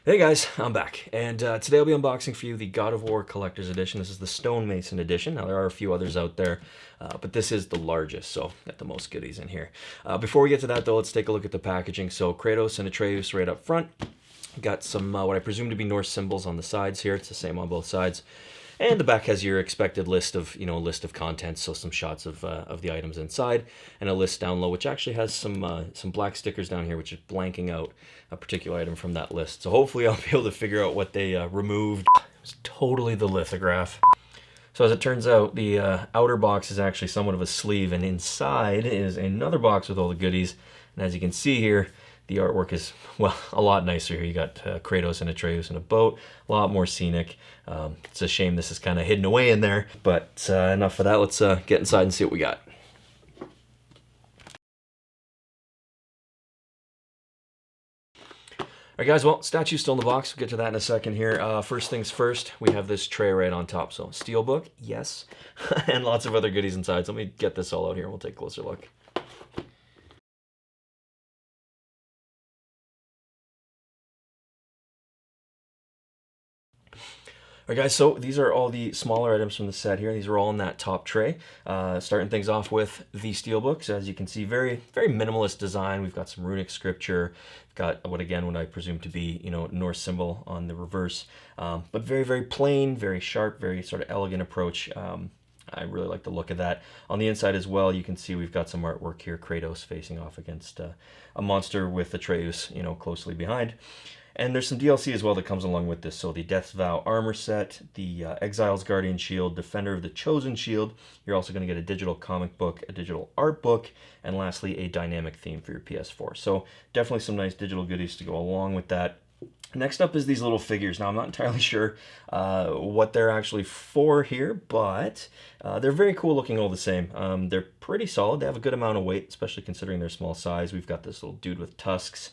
Hey guys, I'm back, and today I'll be unboxing for you the God of War Collector's Edition. This is the Stonemason Edition. Now there are a few others out there, but this is the largest, so got the most goodies in here. Before we get to that though, let's take a look at the packaging. So Kratos and Atreus right up front. Got some what I presume to be Norse symbols on the sides here. It's the same on both sides. And the back has your expected list of, list of contents, so some shots of the items inside, and a list down low, which actually has some black stickers down here, which is blanking out a particular item from that list. So hopefully I'll be able to figure out what they removed. It's totally the lithograph. So as it turns out, the outer box is actually somewhat of a sleeve, and inside is another box with all the goodies. And as you can see here, the artwork is, well, a lot nicer here. You got Kratos and Atreus in a boat, a lot more scenic. It's a shame this is kind of hidden away in there, but enough of that. Let's get inside and see what we got. All right, guys, well, statue's still in the box. We'll get to that in a second here. First things first, we have this tray right on top. So, steelbook, yes, and lots of other goodies inside. So let me get this all out here and we'll take a closer look. All right, guys, so these are all the smaller items from the set here. These are all in that top tray. Starting things off with the steelbooks. As you can see, very, very minimalist design. We've got some runic scripture. We've got what I presume to be, Norse symbol on the reverse. But very, very plain, very sharp, very sort of elegant approach. I really like the look of that. On the inside as well, you can see we've got some artwork here. Kratos facing off against a monster with Atreus, closely behind. And there's some DLC as well that comes along with this. So the Death's Vow armor set, the Exile's Guardian Shield, Defender of the Chosen Shield. You're also going to get a digital comic book, a digital art book, and lastly, a dynamic theme for your PS4. So definitely some nice digital goodies to go along with that. Next up is these little figures. Now, I'm not entirely sure what they're actually for here, but they're very cool looking all the same. They're pretty solid. They have a good amount of weight, especially considering their small size. We've got this little dude with tusks.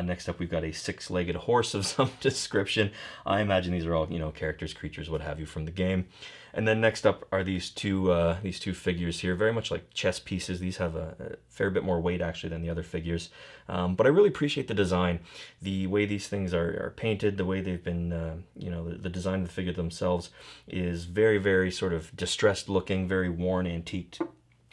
Next up, we've got a six-legged horse of some description. I imagine these are all, characters, creatures, what have you from the game. And then next up are these two figures here, very much like chess pieces. These have a fair bit more weight actually than the other figures. But I really appreciate the design, the way these things are painted, the way they've been, the design of the figure themselves is very, very sort of distressed looking, very worn, antiqued.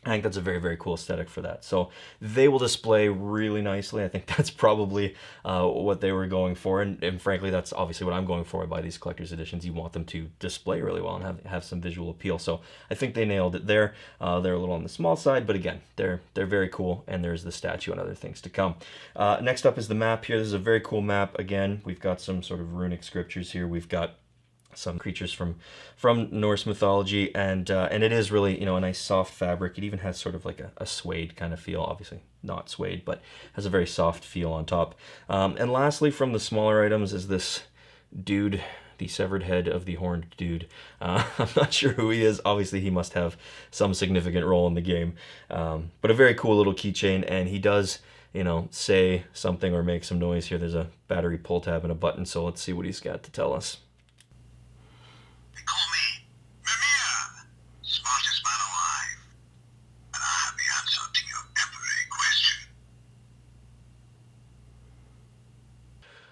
I think that's a very, very cool aesthetic for that. So they will display really nicely. I think that's probably what they were going for. And frankly, that's obviously what I'm going for. I buy these collector's editions. You want them to display really well and have some visual appeal. So I think they nailed it there. They're a little on the small side, but again, they're very cool. And there's the statue and other things to come. Next up is the map here. This is a very cool map. Again, we've got some sort of runic scriptures here. We've got some creatures from Norse mythology, and it is really a nice soft fabric. It even has sort of like a suede kind of feel, obviously not suede, but has a very soft feel on top. And lastly, from the smaller items is this dude, the severed head of the horned dude. I'm not sure who he is. Obviously, he must have some significant role in the game, but a very cool little keychain, and he does say something or make some noise here. There's a battery pull tab and a button, so let's see what he's got to tell us. They call me Mimir, smartest man alive, and I have the answer to your every question.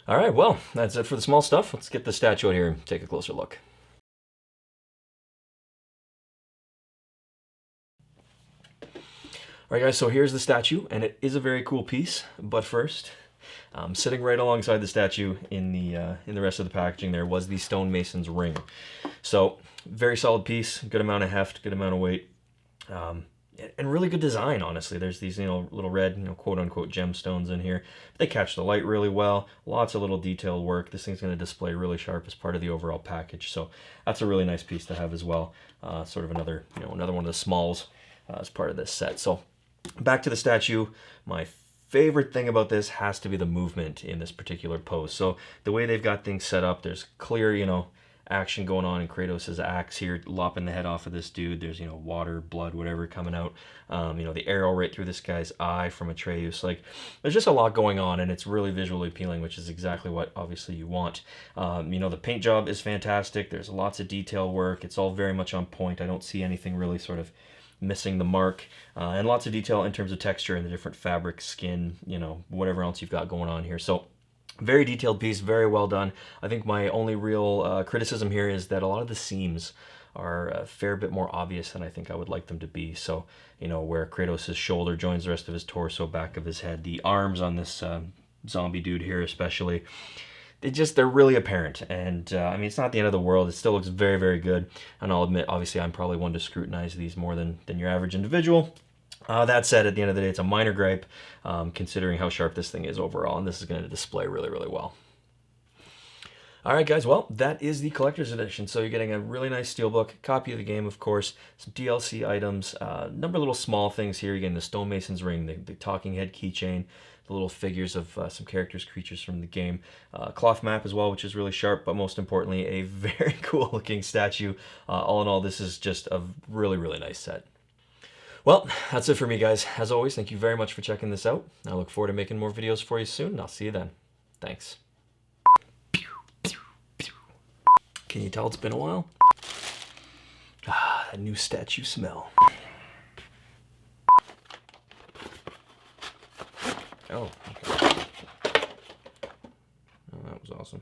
All right, well, that's it for the small stuff. Let's get the statue out here and take a closer look. All right, guys, so here's the statue, and it is a very cool piece. But first, sitting right alongside the statue in the rest of the packaging there was the stonemason's ring. So very solid piece, good amount of heft, good amount of weight, and really good design. Honestly, there's these little red quote unquote gemstones in here. They catch the light really well. Lots of little detailed work. This thing's going to display really sharp as part of the overall package. So that's a really nice piece to have as well. Sort of another another one of the smalls as part of this set. So back to the statue. My favorite thing about this has to be the movement in this particular pose. So the way they've got things set up, there's clear, action going on in Kratos' axe here, lopping the head off of this dude. There's, water, blood, whatever coming out. The arrow right through this guy's eye from Atreus. Like, there's just a lot going on, and it's really visually appealing, which is exactly what, obviously, you want. The paint job is fantastic. There's lots of detail work. It's all very much on point. I don't see anything really sort of missing the mark, and lots of detail in terms of texture and the different fabric, skin, whatever else you've got going on here. So Very detailed piece, very well done. I think my only real criticism here is that a lot of the seams are a fair bit more obvious than I think I would like them to be. So, you know, where Kratos' shoulder joins the rest of his torso, back of his head, the arms on this zombie dude here especially, they're really apparent. And I mean, it's not the end of the world. It still looks very, very good. And I'll admit, obviously, I'm probably one to scrutinize these more than your average individual. That said, at the end of the day, it's a minor gripe, considering how sharp this thing is overall, and this is going to display really, really well. All right, guys, well, that is the collector's edition. So you're getting a really nice steelbook, copy of the game, of course, some DLC items, a number of little small things here. You're getting the stonemason's ring, the talking head keychain, the little figures of some characters, creatures from the game, cloth map as well, which is really sharp, but most importantly, a very cool looking statue. All in all, this is just a really, really nice set. Well, that's it for me, guys. As always, thank you very much for checking this out. I look forward to making more videos for you soon, and I'll see you then. Thanks. Can you tell it's been a while? Ah, that new statue smell. Oh, okay. Oh, that was awesome.